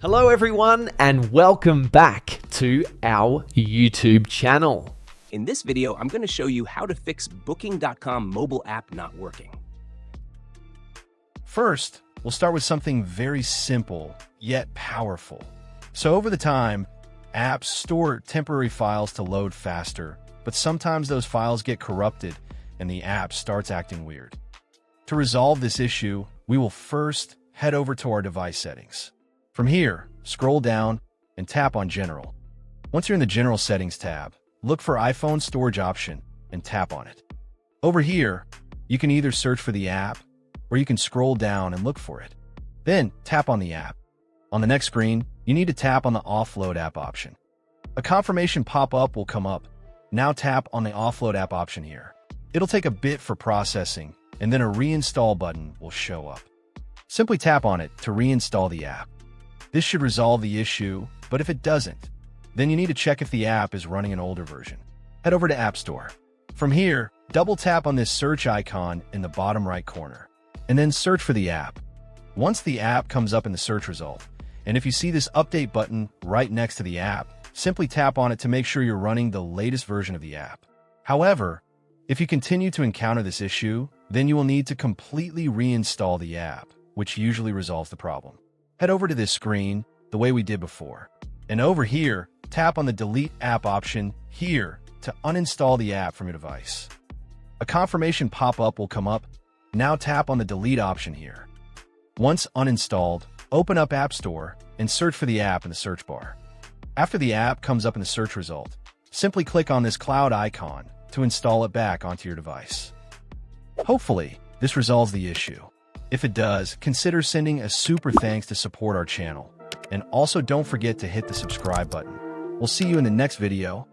Hello everyone and welcome back to our YouTube channel. In this video, I'm going to show you how to fix Booking.com mobile app not working. First, we'll start with something very simple, yet powerful. So over the time, apps store temporary files to load faster, but sometimes those files get corrupted and the app starts acting weird. To resolve this issue, we will first head over to our device settings. From here, scroll down and tap on General. Once you're in the General Settings tab, look for iPhone Storage option and tap on it. Over here, you can either search for the app or you can scroll down and look for it. Then tap on the app. On the next screen, you need to tap on the Offload app option. A confirmation pop-up will come up. Now tap on the Offload app option here. It'll take a bit for processing, and then a reinstall button will show up. Simply tap on it to reinstall the app. This should resolve the issue, but if it doesn't, then you need to check if the app is running an older version. Head over to App Store. From here, double tap on this search icon in the bottom right corner, and then search for the app. Once the app comes up in the search result, and if you see this update button right next to the app, simply tap on it to make sure you're running the latest version of the app. However, if you continue to encounter this issue, then you will need to completely reinstall the app, which usually resolves the problem. Head over to this screen the way we did before. And over here, tap on the Delete App option here to uninstall the app from your device. A confirmation pop-up will come up. Now tap on the Delete option here. Once uninstalled, open up App Store and search for the app in the search bar. After the app comes up in the search result, simply click on this cloud icon to install it back onto your device. Hopefully, this resolves the issue. If it does, consider sending a super thanks to support our channel. And also don't forget to hit the subscribe button. We'll see you in the next video.